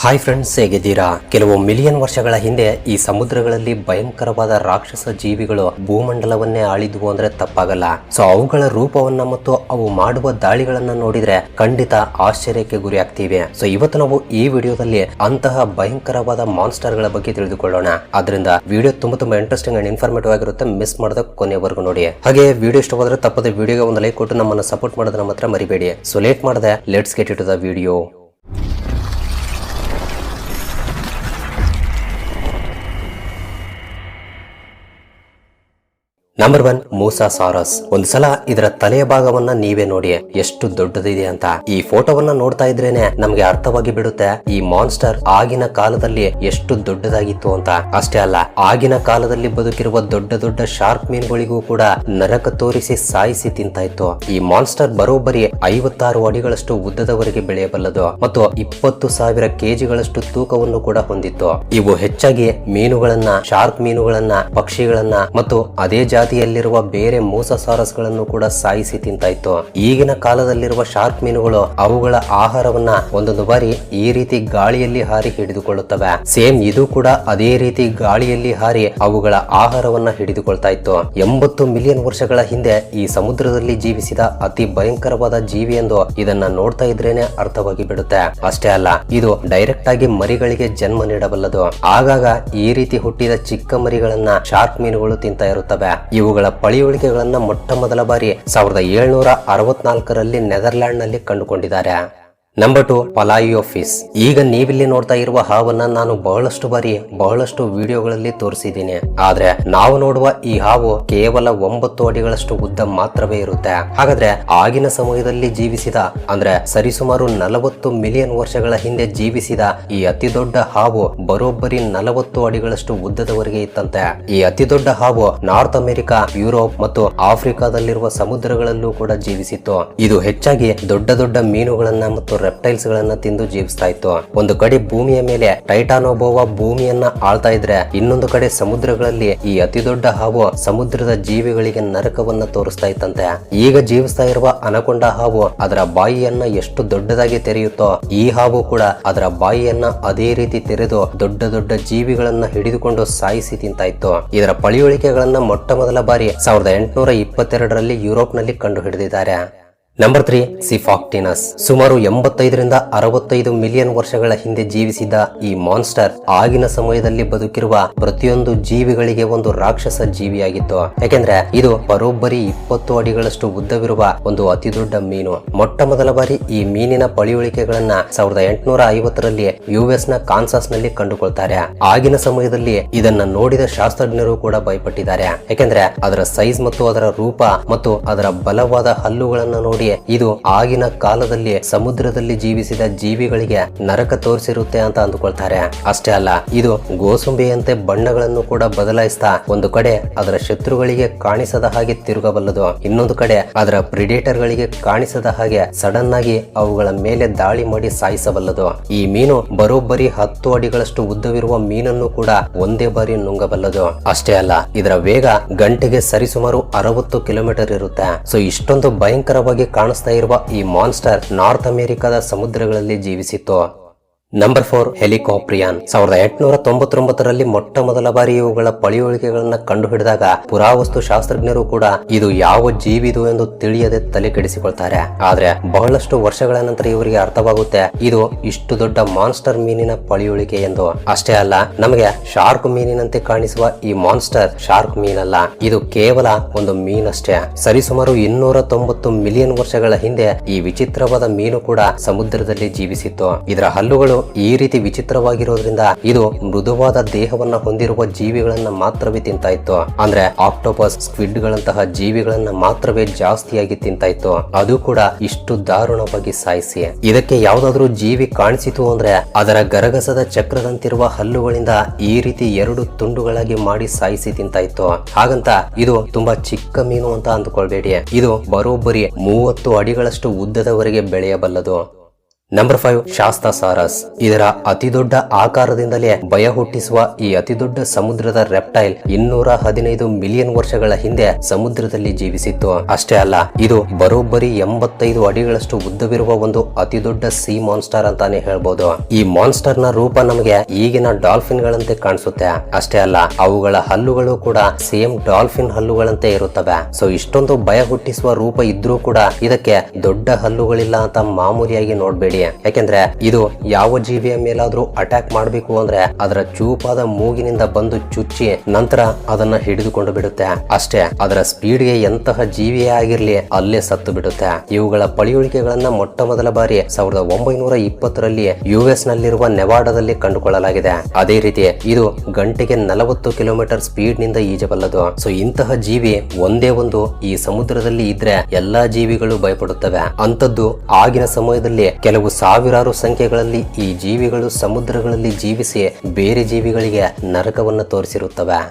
Hi friends, ಹೇಗಿದ್ದೀರಾ? ಕೆಲವು million ವರ್ಷಗಳ ಹಿಂದೆ ಈ ಸಮುದ್ರಗಳಲ್ಲಿ ಭಯಂಕರವಾದ ರಾಕ್ಷಸ ಜೀವಿಗಳು ಭೂಮಂಡಲವನ್ನೇ ಆಳಿದ್ವು ಅಂದ್ರೆ ತಪ್ಪಾಗಲ್ಲ. ಸೊ ಅವುಗಳ ರೂಪವನ್ನ ಮತ್ತು ಅವು ಮಾಡುವ ದಾಳಿಗಳನ್ನ ನೋಡಿದ್ರೆ ಖಂಡಿತ ಆಶ್ಚರ್ಯಕ್ಕೆ ಗುರಿ ಆಗ್ತೀವಿ. ಸೊ ಇವತ್ತು ನಾವು ಈ ವಿಡಿಯೋದಲ್ಲಿ ಅಂತಹ ಭಯಂಕರವಾದ ಮಾನ್ಸ್ಟರ್ ಗಳ ಬಗ್ಗೆ ತಿಳಿದುಕೊಳ್ಳೋಣ. ಆದ್ರಿಂದ ವಿಡಿಯೋ ತುಂಬಾ ಇಂಟ್ರೆಸ್ಟಿಂಗ್ ಅಂಡ್ ಇನ್ಫಾರ್ಮೇಟಿವ್ ಆಗಿರುತ್ತೆ. ಮಿಸ್ ಮಾಡದ ಕೊನೆವರೆಗೂ ನೋಡಿ. ಹಾಗೆ ವಿಡಿಯೋ ಇಷ್ಟವಾದ್ರೆ ತಪ್ಪದೆ ವಿಡಿಯೋಗೆ ಒಂದು ಲೈಕ್ ಕೊಟ್ಟು ನಮ್ಮನ್ನು ಸಪೋರ್ಟ್ ಮಾಡೋದನ್ನ ಮಾತ್ರ ಮರಿಬೇಡಿ. ಸೊ ಲೇಟ್ ಮಾಡದೆ let's get it to the video. Number 1, Mussaurus. ಒಂದ್ಸಲ ಇದರ ತಲೆಯ ಭಾಗವನ್ನ ನೀವೇ ನೋಡಿ ಎಷ್ಟು ದೊಡ್ಡದಿದೆ ಅಂತ. ಈ ಫೋಟೋವನ್ನ ನೋಡ್ತಾ ಇದ್ರೇನೆ ನಮ್ಗೆ ಅರ್ಥವಾಗಿ ಬಿಡುತ್ತೆ ಈ ಮಾನ್ಸ್ಟರ್ ಆಗಿನ ಕಾಲದಲ್ಲಿ ಎಷ್ಟು ದೊಡ್ಡದಾಗಿತ್ತು ಅಂತ. ಅಷ್ಟೇ ಅಲ್ಲ, ಆಗಿನ ಕಾಲದಲ್ಲಿ ಬದುಕಿರುವ ದೊಡ್ಡ ದೊಡ್ಡ ಶಾರ್ಕ್ ಮೀನುಗಳಿಗೂ ಕೂಡ ನರಕ ತೋರಿಸಿ ಸಾಯಿಸಿ ತಿಂತಾ ಇತ್ತು. ಈ ಮಾನ್ಸ್ಟರ್ ಬರೋಬ್ಬರಿ 56 ಅಡಿಗಳಷ್ಟು ಉದ್ದದವರೆಗೆ ಬೆಳೆಯಬಲ್ಲದು ಮತ್ತು 20,000 ಕೆಜಿಗಳಷ್ಟು ತೂಕವನ್ನು ಕೂಡ ಹೊಂದಿತ್ತು. ಇವು ಹೆಚ್ಚಾಗಿ ಮೀನುಗಳನ್ನ, ಶಾರ್ಕ್ ಮೀನುಗಳನ್ನ, ಪಕ್ಷಿಗಳನ್ನ ಮತ್ತು ಅದೇ ಜಾತಿಯಲ್ಲಿರುವ ಬೇರೆ ಮೂಸಾಸಾರಸ್ ಗಳನ್ನು ಕೂಡ ಸಾಯಿಸಿ ತಿಂತಾ ಇತ್ತು. ಈಗಿನ ಕಾಲದಲ್ಲಿರುವ ಶಾರ್ಕ್ ಮೀನುಗಳು ಅವುಗಳ ಆಹಾರವನ್ನ ಒಂದೊಂದು ಬಾರಿ ಈ ರೀತಿ ಗಾಳಿಯಲ್ಲಿ ಹಾರಿ ಹಿಡಿದುಕೊಳ್ಳುತ್ತವೆ. ಸೇಮ್ ಇದು ಕೂಡ ಅದೇ ರೀತಿ ಗಾಳಿಯಲ್ಲಿ ಹಾರಿ ಅವುಗಳ ಆಹಾರವನ್ನ ಹಿಡಿದುಕೊಳ್ತಾ ಇತ್ತು. 80 ಮಿಲಿಯನ್ ವರ್ಷಗಳ ಹಿಂದೆ ಈ ಸಮುದ್ರದಲ್ಲಿ ಜೀವಿಸಿದ ಅತಿ ಭಯಂಕರವಾದ ಜೀವಿ ಎಂದು ಇದನ್ನ ನೋಡ್ತಾ ಇದ್ರೇನೆ ಅರ್ಥವಾಗಿ ಬಿಡುತ್ತೆ. ಅಷ್ಟೇ ಅಲ್ಲ, ಇದು ಡೈರೆಕ್ಟ್ ಆಗಿ ಮರಿಗಳಿಗೆ ಜನ್ಮ ನೀಡಬಲ್ಲದು. ಆಗಾಗ ಈ ರೀತಿ ಹುಟ್ಟಿದ ಚಿಕ್ಕ ಮರಿಗಳನ್ನ ಶಾರ್ಕ್ ಮೀನುಗಳು ತಿಂತಾ ಇರುತ್ತವೆ. ಇವುಗಳ ಪಳಿಯುಳಿಕೆಗಳನ್ನ ಮೊಟ್ಟ ಮೊದಲ ಬಾರಿ 1764ರಲ್ಲಿ ನೆದರ್ಲ್ಯಾಂಡ್ ನಲ್ಲಿ ಕಂಡುಕೊಂಡಿದ್ದಾರೆ. ನಂಬರ್ 2, ಪಲಾಯಿಯೋಫಿಸ್. ಈಗ ನೀವಿಲ್ಲಿ ನೋಡ್ತಾ ಇರುವ ಹಾವನ್ನ ನಾನು ಬಹಳಷ್ಟು ಬಾರಿ ಬಹಳಷ್ಟು ವಿಡಿಯೋಗಳಲ್ಲಿ ತೋರಿಸಿದ್ದೀನಿ. ಆದ್ರೆ ನಾವು ನೋಡುವ ಈ ಹಾವು ಕೇವಲ 9 ಅಡಿಗಳಷ್ಟು ಉದ್ದ ಮಾತ್ರವೇ ಇರುತ್ತೆ. ಹಾಗಾದ್ರೆ ಆಗಿನ ಸಮಯದಲ್ಲಿ ಜೀವಿಸಿದ ಅಂದ್ರೆ ಸರಿಸುಮಾರು 40 ಮಿಲಿಯನ್ ವರ್ಷಗಳ ಹಿಂದೆ ಜೀವಿಸಿದ ಈ ಅತಿ ದೊಡ್ಡ ಹಾವು ಬರೋಬ್ಬರಿ 40 ಅಡಿಗಳಷ್ಟು ಉದ್ದದವರೆಗೆ ಇತ್ತಂತೆ. ಈ ಅತಿ ದೊಡ್ಡ ಹಾವು ನಾರ್ತ್ ಅಮೆರಿಕಾ, ಯುರೋಪ್ ಮತ್ತು ಆಫ್ರಿಕಾದಲ್ಲಿರುವ ಸಮುದ್ರಗಳಲ್ಲೂ ಕೂಡ ಜೀವಿಸಿತ್ತು. ಇದು ಹೆಚ್ಚಾಗಿ ದೊಡ್ಡ ದೊಡ್ಡ ಮೀನುಗಳನ್ನ ಮತ್ತು ರೆಪ್ಟೈಲ್ಸ್ ಗಳನ್ನ ತಿಂದು ಜೀವಿಸ್ತಾ ಇತ್ತು. ಒಂದು ಕಡೆ ಭೂಮಿಯ ಮೇಲೆ ಟೈಟಾನೋಬೋವಾ ಭೂಮಿಯನ್ನ ಆಳ್ತಾ ಇದ್ರೆ, ಇನ್ನೊಂದು ಕಡೆ ಸಮುದ್ರಗಳಲ್ಲಿ ಈ ಅತಿ ದೊಡ್ಡ ಹಾವು ಸಮುದ್ರದ ಜೀವಿಗಳಿಗೆ ನರಕವನ್ನ ತೋರಿಸ್ತಾ ಇತ್ತಂತೆ. ಈಗ ಜೀವಿಸ್ತಾ ಇರುವ ಅನಕೊಂಡ ಹಾವು ಅದರ ಬಾಯಿಯನ್ನ ಎಷ್ಟು ದೊಡ್ಡದಾಗಿ ತೆರೆಯುತ್ತೋ, ಈ ಹಾವು ಕೂಡ ಅದರ ಬಾಯಿಯನ್ನ ಅದೇ ರೀತಿ ತೆರೆದು ದೊಡ್ಡ ದೊಡ್ಡ ಜೀವಿಗಳನ್ನ ಹಿಡಿದುಕೊಂಡು ಸಾಯಿಸಿ ತಿಂತಾ ಇತ್ತು. ಇದರ ಪಳಿಯುಳಿಕೆಗಳನ್ನ ಮೊಟ್ಟ ಮೊದಲ ಬಾರಿ 1822ರಲ್ಲಿ ಯುರೋಪ್ ನಲ್ಲಿ ಕಂಡು ಹಿಡಿದಿದ್ದಾರೆ. ನಂಬರ್ 3, ಸಿಫಾಕ್ಟಿನಸ್. ಸುಮಾರು 85ರಿಂದ 65 ಮಿಲಿಯನ್ ವರ್ಷಗಳ ಹಿಂದೆ ಜೀವಿಸಿದ ಈ ಮಾನ್ಸ್ಟರ್ ಆಗಿನ ಸಮಯದಲ್ಲಿ ಬದುಕಿರುವ ಪ್ರತಿಯೊಂದು ಜೀವಿಗಳಿಗೆ ಒಂದು ರಾಕ್ಷಸ ಜೀವಿಯಾಗಿತ್ತು. ಯಾಕೆಂದ್ರೆ ಇದು ಬರೋಬ್ಬರಿ 20 ಅಡಿಗಳಷ್ಟು ಉದ್ದವಿರುವ ಒಂದು ಅತಿ ದೊಡ್ಡ ಮೀನು. ಮೊಟ್ಟ ಮೊದಲ ಬಾರಿ ಈ ಮೀನಿನ ಪಳಿಯುಳಿಕೆಗಳನ್ನ 1850ರಲ್ಲಿ US ನ ಕಾನ್ಸಾಸ್ ನಲ್ಲಿ ಕಂಡುಕೊಳ್ತಾರೆ. ಆಗಿನ ಸಮಯದಲ್ಲಿ ಇದನ್ನ ನೋಡಿದ ಶಾಸ್ತ್ರಜ್ಞರು ಕೂಡ ಭಯಪಟ್ಟಿದ್ದಾರೆ. ಯಾಕೆಂದ್ರೆ ಅದರ ಸೈಜ್ ಮತ್ತು ಅದರ ರೂಪ ಮತ್ತು ಅದರ ಬಲವಾದ ಹಲ್ಲುಗಳನ್ನ ನೋಡಿ ಇದು ಆಗಿನ ಕಾಲದಲ್ಲಿ ಸಮುದ್ರದಲ್ಲಿ ಜೀವಿಸಿದ ಜೀವಿಗಳಿಗೆ ನರಕ ತೋರಿಸಿರುತ್ತೆ ಅಂತ ಅಂದುಕೊಳ್ತಾರೆ. ಅಷ್ಟೇ ಅಲ್ಲ, ಇದು ಗೋಸುಂಬೆಯಂತೆ ಬಣ್ಣಗಳನ್ನು ಕೂಡ ಬದಲಾಯಿಸ್ತಾ ಒಂದು ಕಡೆ ಅದರ ಶತ್ರುಗಳಿಗೆ ಕಾಣಿಸದ ಹಾಗೆ ತಿರುಗಬಲ್ಲದು, ಇನ್ನೊಂದು ಕಡೆ ಅದರ ಪ್ರಿಡೇಟರ್ ಗಳಿಗೆ ಕಾಣಿಸದ ಹಾಗೆ ಸಡನ್ ಆಗಿ ಅವುಗಳ ಮೇಲೆ ದಾಳಿ ಮಾಡಿ ಸಾಯಿಸಬಲ್ಲದು. ಈ ಮೀನು ಬರೋಬ್ಬರಿ 10 ಅಡಿಗಳಷ್ಟು ಉದ್ದವಿರುವ ಮೀನನ್ನು ಕೂಡ ಒಂದೇ ಬಾರಿ ನುಂಗಬಲ್ಲದು. ಅಷ್ಟೇ ಅಲ್ಲ, ಇದರ ವೇಗ ಗಂಟೆಗೆ ಸರಿಸುಮಾರು 60 ಕಿಲೋಮೀಟರ್ ಇರುತ್ತೆ. ಸೊ ಇಷ್ಟೊಂದು ಭಯಂಕರವಾಗಿ ಕಾಣಿಸ್ತಾ ಇರುವ ಈ ಮಾನ್ಸ್ಟರ್ ನಾರ್ತ್ ಅಮೆರಿಕದ ಸಮುದ್ರಗಳಲ್ಲಿ ಜೀವಿಸಿತ್ತು. ನಂಬರ್ 4, ಹೆಲಿಕಾಪ್ರಿಯಾನ್. 1899ರಲ್ಲಿ ಮೊಟ್ಟ ಮೊದಲ ಬಾರಿ ಇವುಗಳ ಪಳಿಯುಳಿಕೆಗಳನ್ನ ಕಂಡು ಹಿಡಿದಾಗ ಪುರಾವಸ್ತು ಶಾಸ್ತ್ರಜ್ಞರು ಕೂಡ ಇದು ಯಾವ ಜೀವಿದು ಎಂದು ತಿಳಿಯದೆ ತಲೆ ಕೆಡಿಸಿಕೊಳ್ತಾರೆ. ಆದ್ರೆ ಬಹಳಷ್ಟು ವರ್ಷಗಳ ನಂತರ ಇವರಿಗೆ ಅರ್ಥವಾಗುತ್ತೆ ಇದು ಇಷ್ಟು ದೊಡ್ಡ ಮಾನ್ಸ್ಟರ್ ಮೀನಿನ ಪಳಿಯುಳಿಕೆ ಎಂದು. ಅಷ್ಟೇ ಅಲ್ಲ, ನಮಗೆ ಶಾರ್ಕ್ ಮೀನಿನಂತೆ ಕಾಣಿಸುವ ಈ ಮಾನ್ಸ್ಟರ್ ಶಾರ್ಕ್ ಮೀನಲ್ಲ, ಇದು ಕೇವಲ ಒಂದು ಮೀನಷ್ಟೇ. ಸರಿಸುಮಾರು 290 ಮಿಲಿಯನ್ ವರ್ಷಗಳ ಹಿಂದೆ ಈ ವಿಚಿತ್ರವಾದ ಮೀನು ಕೂಡ ಸಮುದ್ರದಲ್ಲಿ ಜೀವಿಸಿತ್ತು. ಇದರ ಹಲ್ಲುಗಳು ಈ ರೀತಿ ವಿಚಿತ್ರವಾಗಿರೋದ್ರಿಂದ ಇದು ಮೃದುವಾದ ದೇಹವನ್ನ ಹೊಂದಿರುವ ಜೀವಿಗಳನ್ನ ಮಾತ್ರವೇ ತಿಂತಾ ಇತ್ತು. ಅಂದ್ರೆ ಆಕ್ಟೋಪಸ್, ಸ್ಕ್ವಿಡ್ ಗಳಂತಹ ಜೀವಿಗಳನ್ನ ಮಾತ್ರವೇ ಜಾಸ್ತಿಯಾಗಿ ತಿಂತಾ ಇತ್ತು, ಅದು ಕೂಡ ಇಷ್ಟು ದಾರುಣವಾಗಿ ಸಾಯಿಸಿ. ಇದಕ್ಕೆ ಯಾವ್ದಾದ್ರು ಜೀವಿ ಕಾಣಿಸಿತು ಅಂದ್ರೆ ಅದರ ಗರಗಸದ ಚಕ್ರದಂತಿರುವ ಹಲ್ಲುಗಳಿಂದ ಈ ರೀತಿ 2 ತುಂಡುಗಳಾಗಿ ಮಾಡಿ ಸಾಯಿಸಿ ತಿಂತಾ ಇತ್ತು. ಹಾಗಂತ ಇದು ತುಂಬಾ ಚಿಕ್ಕ ಮೀನು ಅಂತ ಅಂದುಕೊಳ್ಬೇಡಿ, ಇದು ಬರೋಬ್ಬರಿ 30 ಅಡಿಗಳಷ್ಟು ಉದ್ದದವರೆಗೆ ಬೆಳೆಯಬಲ್ಲದು. ನಂಬರ್ 5 ಶಾಸ್ತಾಸಾರಸ್. ಇದರ ಅತಿದೊಡ್ಡ ಆಕಾರದಿಂದಲೇ ಭಯ ಹುಟ್ಟಿಸುವ ಈ ಅತಿದೊಡ್ಡ ಸಮುದ್ರದ ರೆಪ್ಟೈಲ್ 215 ಮಿಲಿಯನ್ ವರ್ಷಗಳ ಹಿಂದೆ ಸಮುದ್ರದಲ್ಲಿ ಜೀವಿಸಿತ್ತು. ಅಷ್ಟೇ ಅಲ್ಲ, ಇದು ಬರೋಬ್ಬರಿ 85 ಅಡಿಗಳಷ್ಟು ಉದ್ದವಿರುವ ಒಂದು ಅತಿದೊಡ್ಡ ಸೀ ಮಾನ್ಸ್ಟರ್ ಅಂತಾನೆ ಹೇಳ್ಬೋದು. ಈ ಮಾನ್ಸ್ಟರ್ ನ ರೂಪ ನಮಗೆ ಈಗಿನ ಡಾಲ್ಫಿನ್ ಗಳಂತೆ ಕಾಣಿಸುತ್ತೆ. ಅಷ್ಟೇ ಅಲ್ಲ, ಅವುಗಳ ಹಲ್ಲುಗಳು ಕೂಡ ಸೇಮ್ ಡಾಲ್ಫಿನ್ ಹಲ್ಲುಗಳಂತೆ ಇರುತ್ತವೆ. ಸೊ ಇಷ್ಟೊಂದು ಭಯ ಹುಟ್ಟಿಸುವ ರೂಪ ಇದ್ರೂ ಕೂಡ ಇದಕ್ಕೆ ದೊಡ್ಡ ಹಲ್ಲುಗಳಿಲ್ಲ ಅಂತ ಮಾಮೂಲಿಯಾಗಿ ನೋಡ್ಬೇಡಿ. ಯಾಕೆಂದ್ರೆ ಇದು ಯಾವ ಜೀವಿಯ ಮೇಲಾದ್ರೂ ಅಟ್ಯಾಕ್ ಮಾಡಬೇಕು ಅಂದ್ರೆ ಅದರ ಚೂಪಾದ ಮೂಗಿನಿಂದ ಬಂದು ಚುಚ್ಚಿ ನಂತರ ಅದನ್ನ ಹಿಡಿದುಕೊಂಡು ಬಿಡುತ್ತೆ. ಅಷ್ಟೇ, ಅದರ ಸ್ಪೀಡ್ಗೆ ಎಂತಹ ಜೀವಿಯೇ ಆಗಿರ್ಲಿ ಅಲ್ಲೇ ಸತ್ತು ಬಿಡುತ್ತೆ. ಇವುಗಳ ಪಳಿಯುಳಿಕೆಗಳನ್ನ ಮೊಟ್ಟ ಮೊದಲ ಬಾರಿ 1920ರಲ್ಲಿ US ನಲ್ಲಿರುವ ನೆವಾಡಾದಲ್ಲಿ ಕಂಡುಕೊಳ್ಳಲಾಗಿದೆ. ಅದೇ ರೀತಿ ಇದು ಗಂಟೆಗೆ 40 ಕಿಲೋಮೀಟರ್ ಸ್ಪೀಡ್ ನಿಂದ ಈಜಬಲ್ಲದು. ಸೊ ಇಂತಹ ಜೀವಿ ಒಂದೇ ಒಂದು ಈ ಸಮುದ್ರದಲ್ಲಿ ಇದ್ರೆ ಎಲ್ಲಾ ಜೀವಿಗಳು ಭಯಪಡುತ್ತವೆ. ಅಂತದ್ದು ಆಗಿನ ಸಮಯದಲ್ಲಿ ಕೆಲವು ಸಾವಿರಾರು ಸಂಖ್ಯೆಗಳಲ್ಲಿ ಈ ಜೀವಿಗಳು ಸಮುದ್ರಗಳಲ್ಲಿ ಜೀವಿಸಿ ಬೇರೆ ಜೀವಿಗಳಿಗೆ ನರಕವನ್ನು ತೋರಿಸಿರುತ್ತವೆ.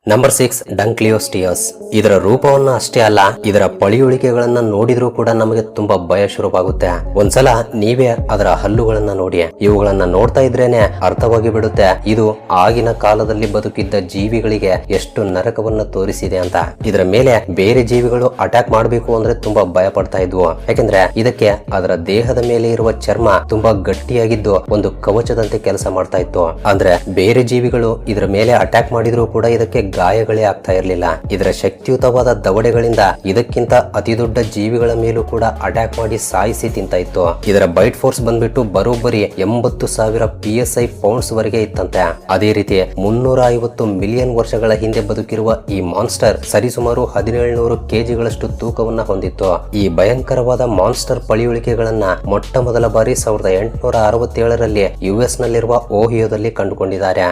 ನಂಬರ್ 6 ಡಂಕ್ಲಿಯೋಸ್ಟಿಯಸ್. ಇದರ ರೂಪವನ್ನ ಅಷ್ಟೇ ಅಲ್ಲ, ಇದರ ಪಳಿಯುಳಿಕೆಗಳನ್ನ ನೋಡಿದ್ರೂ ಕೂಡ ನಮಗೆ ತುಂಬಾ ಭಯ ಶುರುವಾಗುತ್ತೆ. ಒಂದ್ಸಲ ನೀವೇ ಅದರ ಹಲ್ಲುಗಳನ್ನ ನೋಡಿ. ಇವುಗಳನ್ನ ನೋಡ್ತಾ ಇದ್ರೇನೆ ಅರ್ಥವಾಗಿ ಬಿಡುತ್ತೆ ಇದು ಆಗಿನ ಕಾಲದಲ್ಲಿ ಬದುಕಿದ್ದ ಜೀವಿಗಳಿಗೆ ಎಷ್ಟು ನರಕವನ್ನ ತೋರಿಸಿದೆ ಅಂತ. ಇದರ ಮೇಲೆ ಬೇರೆ ಜೀವಿಗಳು ಅಟ್ಯಾಕ್ ಮಾಡಬೇಕು ಅಂದ್ರೆ ತುಂಬಾ ಭಯ ಪಡ್ತಾ ಇದ್ವು. ಯಾಕಂದ್ರೆ ಇದಕ್ಕೆ ಅದರ ದೇಹದ ಮೇಲೆ ಇರುವ ಚರ್ಮ ತುಂಬಾ ಗಟ್ಟಿಯಾಗಿದ್ದು ಒಂದು ಕವಚದಂತೆ ಕೆಲಸ ಮಾಡ್ತಾ ಇತ್ತು. ಅಂದ್ರೆ ಬೇರೆ ಜೀವಿಗಳು ಇದರ ಮೇಲೆ ಅಟ್ಯಾಕ್ ಮಾಡಿದ್ರು ಕೂಡ ಇದಕ್ಕೆ ಗಾಯಗಳೇ ಆಗ್ತಾ ಇರಲಿಲ್ಲ. ಇದರ ಶಕ್ತಿಯುತವಾದ ದವಡೆಗಳಿಂದ ಇದಕ್ಕಿಂತ ಅತಿ ದೊಡ್ಡ ಜೀವಿಗಳ ಮೇಲೂ ಕೂಡ ಅಟ್ಯಾಕ್ ಮಾಡಿ ಸಾಯಿಸಿ ತಿಂತ ಇತ್ತು. ಇದರ ಬೈಟ್ ಫೋರ್ಸ್ ಬಂದ್ಬಿಟ್ಟು ಬರೋಬ್ಬರಿ 80,000 PSI ಪೌಂಡ್ಸ್ ವರೆಗೆ ಇತ್ತಂತೆ. ಅದೇ ರೀತಿ 350 ಮಿಲಿಯನ್ ವರ್ಷಗಳ ಹಿಂದೆ ಬದುಕಿರುವ ಈ ಮಾನ್ಸ್ಟರ್ ಸರಿಸುಮಾರು 1700 kgಗಳಷ್ಟು ತೂಕವನ್ನ ಹೊಂದಿತ್ತು. ಈ ಭಯಂಕರವಾದ ಮಾನ್ಸ್ಟರ್ ಪಳಿಯುಳಿಕೆಗಳನ್ನ ಮೊಟ್ಟ ಮೊದಲ ಬಾರಿ 1867ರಲ್ಲಿ US ನಲ್ಲಿರುವ ಓಹಿಯೋದಲ್ಲಿ ಕಂಡುಕೊಂಡಿದ್ದಾರೆ.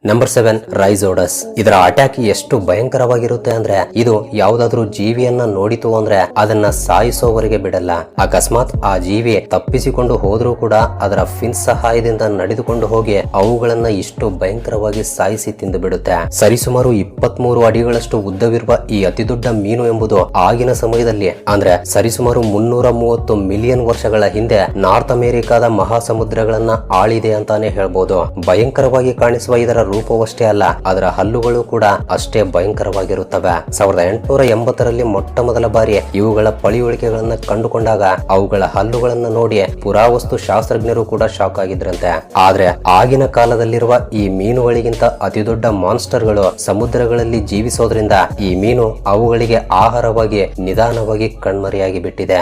ನಂಬರ್ 7 ರೈಜೋಡಸ್. ಇದರ ಅಟ್ಯಾಕ್ ಎಷ್ಟು ಭಯಂಕರವಾಗಿರುತ್ತೆ ಅಂದ್ರೆ ಇದು ಯಾವುದಾದ್ರೂ ಜೀವಿಯನ್ನ ನೋಡಿತು ಅಂದ್ರೆ ಅದನ್ನ ಸಾಯಿಸೋವರೆಗೆ ಬಿಡಲ್ಲ. ಅಕಸ್ಮಾತ್ ಆ ಜೀವಿ ತಪ್ಪಿಸಿಕೊಂಡು ಹೋದ್ರೂ ಕೂಡ ಅದರ ಫಿನ್ಸ್ ಸಹಾಯದಿಂದ ನಡೆದುಕೊಂಡು ಹೋಗಿ ಅವುಗಳನ್ನ ಇಷ್ಟು ಭಯಂಕರವಾಗಿ ಸಾಯಿಸಿ ತಿಂದು ಬಿಡುತ್ತೆ. ಸರಿಸುಮಾರು 23 ಅಡಿಗಳಷ್ಟು ಉದ್ದವಿರುವ ಈ ಅತಿದೊಡ್ಡ ಮೀನು ಎಂಬುದು ಆಗಿನ ಸಮಯದಲ್ಲಿ ಅಂದ್ರೆ ಸರಿಸುಮಾರು 330 ಮಿಲಿಯನ್ ವರ್ಷಗಳ ಹಿಂದೆ ನಾರ್ತ್ ಅಮೆರಿಕಾದ ಮಹಾಸಮುದ್ರಗಳನ್ನ ಆಳಿದೆ ಅಂತಾನೆ ಹೇಳ್ಬೋದು. ಭಯಂಕರವಾಗಿ ಕಾಣಿಸುವ ಇದರ ರೂಪವಷ್ಟೇ ಅಲ್ಲ, ಅದರ ಹಲ್ಲುಗಳು ಕೂಡ ಅಷ್ಟೇ ಭಯಂಕರವಾಗಿರುತ್ತವೆ. 1880ರಲ್ಲಿ ಮೊಟ್ಟ ಮೊದಲ ಬಾರಿ ಇವುಗಳ ಪಳಿಯುಳಿಕೆಗಳನ್ನ ಕಂಡುಕೊಂಡಾಗ ಅವುಗಳ ಹಲ್ಲುಗಳನ್ನ ನೋಡಿ ಪುರಾವಸ್ತು ಶಾಸ್ತ್ರಜ್ಞರು ಕೂಡ ಶಾಕ್ ಆಗಿದ್ರಂತೆ. ಆದ್ರೆ ಆಗಿನ ಕಾಲದಲ್ಲಿರುವ ಈ ಮೀನುಗಳಿಗಿಂತ ಅತಿ ದೊಡ್ಡ ಮಾನ್ಸ್ಟರ್ಗಳು ಸಮುದ್ರಗಳಲ್ಲಿ ಜೀವಿಸೋದ್ರಿಂದ ಈ ಮೀನು ಅವುಗಳಿಗೆ ಆಹಾರವಾಗಿ ನಿಧಾನವಾಗಿ ಕಣ್ಮರೆಯಾಗಿ ಬಿಟ್ಟಿದೆ.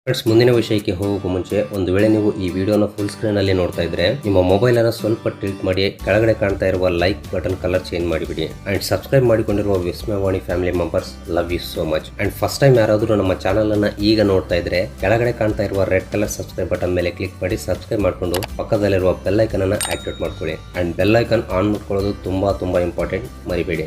ಫ್ರೆಂಡ್ಸ್, ಮುಂದಿನ ವಿಷಯಕ್ಕೆ ಹೋಗೋಕೆ ಮುಂಚೆ ಒಂದು ವೇಳೆ ನೀವು ಈ ವಿಡಿಯೋನ ಫುಲ್ ಸ್ಕ್ರೀನ್ ಅಲ್ಲಿ ನೋಡ್ತಾ ಇದ್ರೆ ನಿಮ್ಮ ಮೊಬೈಲ್ ಅನ್ನು ಸ್ವಲ್ಪ ಟಿಲ್ಟ್ ಮಾಡಿ ಕೆಳಗಡೆ ಕಾಣ್ತಾ ಇರುವ ಲೈಕ್ ಬಟನ್ ಕಲರ್ ಚೇಂಜ್ ಮಾಡಿಬಿಡಿ. ಅಂಡ್ ಸಬ್ಸ್ಕ್ರೈಬ್ ಮಾಡಿಕೊಂಡಿರುವ Vismayavani family members, love you so much. And first time ಯಾರಾದರೂ ನಮ್ಮ ಚಾನಲ್ ಅನ್ನ ಈಗ ನೋಡ್ತಾ ಇದ್ರೆ ಕೆಳಗಡೆ ಕಾಣ್ತಾ ಇರುವ ರೆಡ್ ಕಲರ್ ಸಬ್ಸ್ಕ್ರೈಬ್ ಬಟನ್ ಮೇಲೆ ಕ್ಲಿಕ್ ಮಾಡಿ ಸಬ್ಸ್ಕ್ರೈಬ್ ಮಾಡ್ಕೊಂಡು ಪಕ್ಕದಲ್ಲಿರುವ ಬೆಲ್ ಐಕನ್ ಅನ್ನ ಆಕ್ಟಿವೇಟ್ ಮಾಡ್ಕೊಳ್ಳಿ. ಅಂಡ್ ಬೆಲ್ ಐಕನ್ ಆನ್ ಮಾಡ್ಕೊಳ್ಳೋದು ತುಂಬಾ ಇಂಪಾರ್ಟೆಂಟ್, ಮರಿಬೇಡಿ.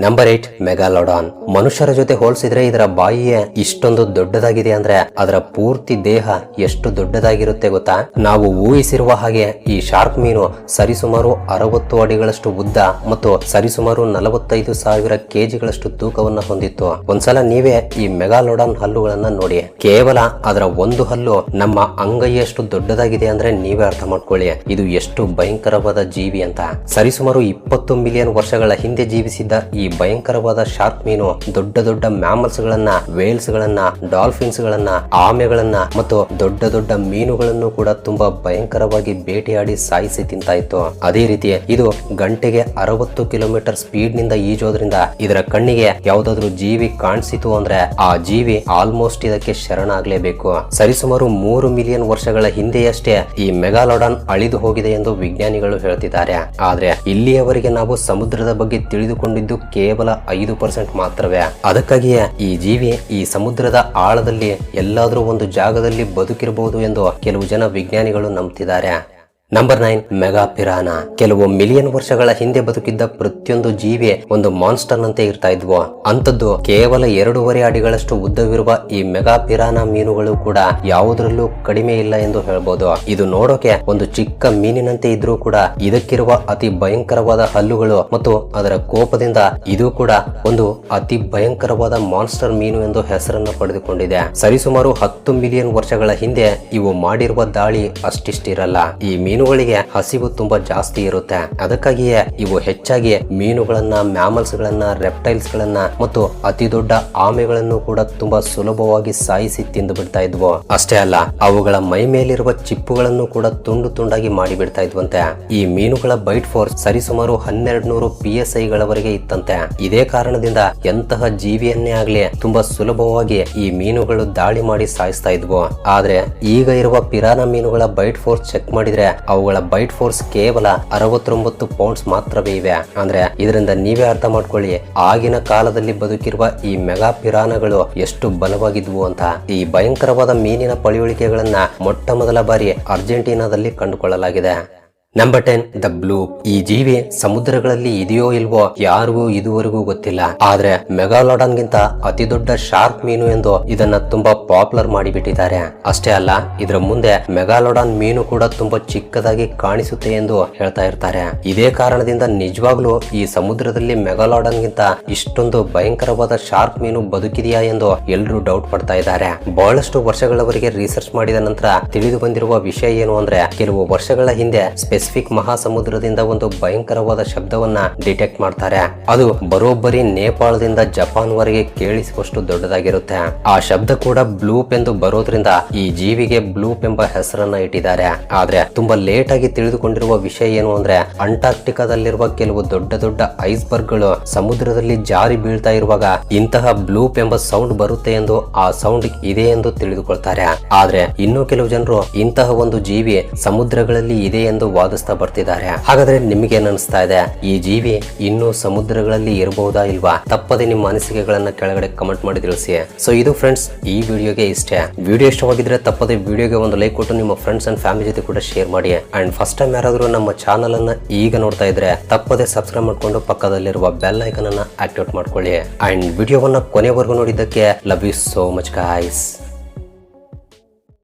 ನಂಬರ್ 8 ಮೆಗಾಲೋಡಾನ್. ಮನುಷ್ಯರ ಜೊತೆ ಹೋಲಿಸಿದ್ರೆ ಇದರ ಬಾಯಿಯೇ ಇಷ್ಟೊಂದು ದೊಡ್ಡದಾಗಿದೆ ಅಂದ್ರೆ ಅದರ ಪೂರ್ತಿ ದೇಹ ಎಷ್ಟು ದೊಡ್ಡದಾಗಿರುತ್ತೆ ಗೊತ್ತಾ? ನಾವು ಊಹಿಸಿರುವ ಹಾಗೆ ಈ ಶಾರ್ಕ್ ಮೀನು ಸರಿಸುಮಾರು 60 ಅಡಿಗಳಷ್ಟು ಉದ್ದ ಮತ್ತು ಸರಿಸುಮಾರು 45,000 kgಗಳಷ್ಟು ತೂಕವನ್ನ ಹೊಂದಿತ್ತು. ಒಂದ್ಸಲ ನೀವೇ ಈ ಮೆಗಾಲೋಡಾನ್ ಹಲ್ಲುಗಳನ್ನ ನೋಡಿ. ಕೇವಲ ಅದರ ಒಂದು ಹಲ್ಲು ನಮ್ಮ ಅಂಗೈಯಷ್ಟು ದೊಡ್ಡದಾಗಿದೆ ಅಂದ್ರೆ ನೀವೇ ಅರ್ಥ ಮಾಡ್ಕೊಳ್ಳಿ ಇದು ಎಷ್ಟು ಭಯಂಕರವಾದ ಜೀವಿ ಅಂತ. ಸರಿಸುಮಾರು 20 ಮಿಲಿಯನ್ ವರ್ಷಗಳ ಹಿಂದೆ ಜೀವಿಸಿದ್ದ ಈ ಭಯಂಕರವಾದ ಶಾರ್ಕ್ ಮೀನು ದೊಡ್ಡ ದೊಡ್ಡ ಮ್ಯಾಮಲ್ಸ್ ಗಳನ್ನ, ವೇಲ್ಸ್ ಗಳನ್ನ, ಡಾಲ್ಫಿನ್ಸ್ ಗಳನ್ನ, ಆಮೆಗಳನ್ನ ಮತ್ತು ದೊಡ್ಡ ದೊಡ್ಡ ಮೀನುಗಳನ್ನು ಕೂಡ ತುಂಬಾ ಭಯಂಕರವಾಗಿ ಬೇಟೆಯಾಡಿ ಸಾಯಿಸಿ ತಿಂತಾ ಇತ್ತು. ಅದೇ ರೀತಿ ಇದು ಗಂಟೆಗೆ 60 ಕಿಲೋಮೀಟರ್ ಸ್ಪೀಡ್ ನಿಂದ ಈಜೋದ್ರಿಂದ ಇದರ ಕಣ್ಣಿಗೆ ಯಾವುದಾದ್ರೂ ಜೀವಿ ಕಾಣಿಸಿತು ಅಂದ್ರೆ ಆ ಜೀವಿ ಆಲ್ಮೋಸ್ಟ್ ಇದಕ್ಕೆ ಶರಣಾಗ್ಲೇಬೇಕು. ಸರಿಸುಮಾರು 3 ಮಿಲಿಯನ್ ವರ್ಷಗಳ ಹಿಂದೆಯಷ್ಟೇ ಈ ಮೆಗಾಲೋಡಾನ್ ಅಳಿದು ಹೋಗಿದೆ ಎಂದು ವಿಜ್ಞಾನಿಗಳು ಹೇಳ್ತಿದ್ದಾರೆ. ಆದ್ರೆ ಇಲ್ಲಿಯವರೆಗೆ ನಾವು ಸಮುದ್ರದ ಬಗ್ಗೆ ತಿಳಿದುಕೊಂಡಿದ್ದು ಕೇವಲ 5% ಮಾತ್ರವೇ. ಅದಕ್ಕಾಗಿಯೇ ಈ ಜೀವಿ ಈ ಸಮುದ್ರದ ಆಳದಲ್ಲಿ ಎಲ್ಲಾದ್ರೂ ಒಂದು ಜಾಗದಲ್ಲಿ ಬದುಕಿರಬಹುದು ಎಂದು ಕೆಲವು ಜನ ವಿಜ್ಞಾನಿಗಳು ನಂಬ್ತಿದ್ದಾರೆ. Number 9 mega ಪಿರಾನ. ಕೆಲವು ಮಿಲಿಯನ್ ವರ್ಷಗಳ ಹಿಂದೆ ಬದುಕಿದ್ದ ಪ್ರತಿಯೊಂದು ಜೀವಿ ಒಂದು ಮಾನ್ಸ್ಟರ್ ನಂತೆ ಇರ್ತಾ ಇದ್ವು. ಅಂತದ್ದು ಕೇವಲ 2.5 ಅಡಿಗಳಷ್ಟು ಉದ್ದವಿರುವ ಈ ಮೆಗಾ ಪಿರಾನ ಮೀನುಗಳು ಕೂಡ ಯಾವುದರಲ್ಲೂ ಕಡಿಮೆ ಇಲ್ಲ ಎಂದು ಹೇಳ್ಬೋದು. ಇದು ನೋಡೋಕೆ ಒಂದು ಚಿಕ್ಕ ಮೀನಿನಂತೆ ಇದ್ರೂ ಕೂಡ ಇದಕ್ಕಿರುವ ಅತಿ ಭಯಂಕರವಾದ ಹಲ್ಲುಗಳು ಮತ್ತು ಅದರ ಕೋಪದಿಂದ ಇದು ಕೂಡ ಒಂದು ಅತಿ ಭಯಂಕರವಾದ ಮಾನ್ಸ್ಟರ್ ಮೀನು ಎಂದು ಹೆಸರನ್ನ ಪಡೆದುಕೊಂಡಿದೆ. ಸರಿಸುಮಾರು 10 ಮಿಲಿಯನ್ ವರ್ಷಗಳ ಹಿಂದೆ ಇವು ಮಾಡಿರುವ ದಾಳಿ ಅಷ್ಟಿಷ್ಟಿರಲ್ಲ. ಈ ಮೀನುಗಳಿಗೆ ಹಸಿವು ತುಂಬಾ ಜಾಸ್ತಿ ಇರುತ್ತೆ. ಅದಕ್ಕಾಗಿಯೇ ಇವು ಹೆಚ್ಚಾಗಿ ಮೀನುಗಳನ್ನ, ಮ್ಯಾಮಲ್ಸ್ ಗಳನ್ನ, ರೆಪ್ಟೈಲ್ಸ್ ಗಳನ್ನ ಮತ್ತು ಅತಿ ದೊಡ್ಡ ಆಮೆಗಳನ್ನು ಕೂಡ ತುಂಬಾ ಸುಲಭವಾಗಿ ಸಾಯಿಸಿ ತಿಂದು ಬಿಡ್ತಾ ಇದ್ವು. ಅಷ್ಟೇ ಅಲ್ಲ, ಅವುಗಳ ಮೈ ಮೇಲಿರುವ ಚಿಪ್ಪುಗಳನ್ನು ಕೂಡ ತುಂಡು ತುಂಡಾಗಿ ಮಾಡಿ ಬಿಡ್ತಾ ಇದ್ವಂತೆ. ಈ ಮೀನುಗಳ ಬೈಟ್ ಫೋರ್ಸ್ ಸರಿಸುಮಾರು 1200 PSI ಗಳವರೆಗೆ ಇತ್ತಂತೆ. ಇದೇ ಕಾರಣದಿಂದ ಎಂತಹ ಜೀವಿಯನ್ನೇ ಆಗ್ಲಿ ತುಂಬಾ ಸುಲಭವಾಗಿ ಈ ಮೀನುಗಳು ದಾಳಿ ಮಾಡಿ ಸಾಯಿಸ್ತಾ ಇದ್ವು. ಆದ್ರೆ ಈಗ ಇರುವ ಪಿರಾನ ಮೀನುಗಳ ಬೈಟ್ ಫೋರ್ಸ್ ಚೆಕ್ ಮಾಡಿದ್ರೆ ಅವುಗಳ ಬೈಟ್ ಫೋರ್ಸ್ ಕೇವಲ 69 ಪೌಂಡ್ಸ್ ಮಾತ್ರವೇ ಇವೆ. ಅಂದ್ರೆ ಇದರಿಂದ ನೀವೇ ಅರ್ಥ ಮಾಡ್ಕೊಳ್ಳಿ ಆಗಿನ ಕಾಲದಲ್ಲಿ ಬದುಕಿರುವ ಈ ಮೆಗಾ ಪಿರಾನಗಳು ಎಷ್ಟು ಬಲವಾಗಿದ್ವು ಅಂತ. ಈ ಭಯಂಕರವಾದ ಮೀನಿನ ಪಳೆಯುಳಿಕೆಗಳನ್ನ ಮೊಟ್ಟ ಮೊದಲ ಬಾರಿ ಅರ್ಜೆಂಟೀನಾದಲ್ಲಿ ಕಂಡುಕೊಳ್ಳಲಾಗಿದೆ. Number 10 the ಬ್ಲೂಪ್. ಈ ಜೀವಿ ಸಮುದ್ರಗಳಲ್ಲಿ ಇದೆಯೋ ಇಲ್ವೋ ಯಾರಿಗೂ ಇದುವರೆಗೂ ಗೊತ್ತಿಲ್ಲ. ಆದ್ರೆ ಮೆಗಾಲೋಡಾನ್ ಗಿಂತ ಅತಿ ದೊಡ್ಡ ಶಾರ್ಕ್ ಮೀನು ಎಂದು ಇದನ್ನ ತುಂಬಾ ಪಾಪ್ಯುಲರ್ ಮಾಡಿಬಿಟ್ಟಿದ್ದಾರೆ. ಅಷ್ಟೇ ಅಲ್ಲ, ಇದರ ಮುಂದೆ ಮೆಗಾಲೋಡಾನ್ ಮೀನು ಕೂಡ ತುಂಬಾ ಚಿಕ್ಕದಾಗಿ ಕಾಣಿಸುತ್ತೆ ಎಂದು ಹೇಳ್ತಾ ಇರ್ತಾರೆ. ಇದೇ ಕಾರಣದಿಂದ ನಿಜವಾಗ್ಲೂ ಈ ಸಮುದ್ರದಲ್ಲಿ ಮೆಗಾಲೋಡಾನ್ ಗಿಂತ ಇಷ್ಟೊಂದು ಭಯಂಕರವಾದ ಶಾರ್ಕ್ ಮೀನು ಬದುಕಿದೆಯಾ ಎಂದು ಎಲ್ಲರೂ ಡೌಟ್ ಪಡ್ತಾ ಇದ್ದಾರೆ. ಬಹಳಷ್ಟು ವರ್ಷಗಳವರೆಗೆ ರಿಸರ್ಚ್ ಮಾಡಿದ ನಂತರ ತಿಳಿದು ಬಂದಿರುವ ವಿಷಯ ಏನು ಅಂದ್ರೆ, ಕೆಲವು ವರ್ಷಗಳ ಹಿಂದೆ ಪೆಸಿಫಿಕ್ ಮಹಾಸಮುದ್ರದಿಂದ ಒಂದು ಭಯಂಕರವಾದ ಶಬ್ದವನ್ನ ಡಿಟೆಕ್ಟ್ ಮಾಡ್ತಾರೆ. ಅದು ಬರೋಬ್ಬರಿ ನೇಪಾಳದಿಂದ ಜಪಾನ್ ವರೆಗೆ ಕೇಳಿಸುವಷ್ಟು ದೊಡ್ಡದಾಗಿರುತ್ತೆ. ಆ ಶಬ್ದ ಕೂಡ ಬ್ಲೂಪ್ ಎಂದು ಬರೋದ್ರಿಂದ ಈ ಜೀವಿಗೆ ಬ್ಲೂಪ್ ಎಂಬ ಹೆಸರನ್ನ ಇಟ್ಟಿದ್ದಾರೆ. ಆದ್ರೆ ತುಂಬಾ ಲೇಟ್ ಆಗಿ ತಿಳಿದುಕೊಂಡಿರುವ ವಿಷಯ ಏನು ಅಂದ್ರೆ, ಅಂಟಾರ್ಟಿಕಾದಲ್ಲಿರುವ ಕೆಲವು ದೊಡ್ಡ ದೊಡ್ಡ ಐಸ್ಬರ್ಗ್ ಗಳು ಸಮುದ್ರದಲ್ಲಿ ಜಾರಿ ಬೀಳ್ತಾ ಇರುವಾಗ ಇಂತಹ ಬ್ಲೂಪ್ ಎಂಬ ಸೌಂಡ್ ಬರುತ್ತೆ ಎಂದು ಆ ಸೌಂಡ್ ಇದೆ ಎಂದು ತಿಳಿದುಕೊಳ್ತಾರೆ. ಆದ್ರೆ ಇನ್ನು ಕೆಲವು ಜನರು ಇಂತಹ ಒಂದು ಜೀವಿ ಸಮುದ್ರಗಳಲ್ಲಿ ಇದೆ ಎಂದು ವಾದಿಸ್ತಾ ಬರ್ತಿದ್ದಾರೆ. ಹಾಗಾದ್ರೆ ನಿಮಗೆ ಏನ್ ಅನಿಸ್ತಾ ಇದೆ? ಈ ಜೀವಿ ಇನ್ನೂ ಸಮುದ್ರಗಳಲ್ಲಿ ಇರಬಹುದಾ ಇಲ್ವಾ? ತಪ್ಪದೆ ನಿಮ್ಮ ಅನಿಸಿಕೆಗಳನ್ನ ಕೆಳಗಡೆ ಕಮೆಂಟ್ ಮಾಡಿ ತಿಳಿಸಿ. ಸೊ ಇದು ಫ್ರೆಂಡ್ಸ್ ಈ ವಿಡಿಯೋಗೆ ಇಷ್ಟೇ. ವಿಡಿಯೋ ಇಷ್ಟವಾಗಿದ್ರೆ ತಪ್ಪದೆ ವಿಡಿಯೋಗೆ ಒಂದು ಲೈಕ್ ಕೊಟ್ಟು ನಿಮ್ಮ ಫ್ರೆಂಡ್ಸ್ ಅಂಡ್ ಫ್ಯಾಮಿಲಿ ಜೊತೆ ಕೂಡ ಶೇರ್ ಮಾಡಿ. ಅಂಡ್ ಫಸ್ಟ್ ಟೈಮ್ ಯಾರಾದ್ರೂ ನಮ್ಮ ಚಾನಲ್ ಅನ್ನ ಈಗ ನೋಡ್ತಾ ಇದ್ರೆ ತಪ್ಪದೆ ಸಬ್ಸ್ಕ್ರೈಬ್ ಮಾಡ್ಕೊಂಡು ಪಕ್ಕದಲ್ಲಿರುವ ಬೆಲ್ ಐಕನ್ ಅನ್ನ ಆಕ್ಟಿವೇಟ್ ಮಾಡ್ಕೊಳ್ಳಿ. ಅಂಡ್ ವಿಡಿಯೋವನ್ನ ಕೊನೆವರೆಗೂ ನೋಡಿದ್ದಕ್ಕೆ love you so much guys.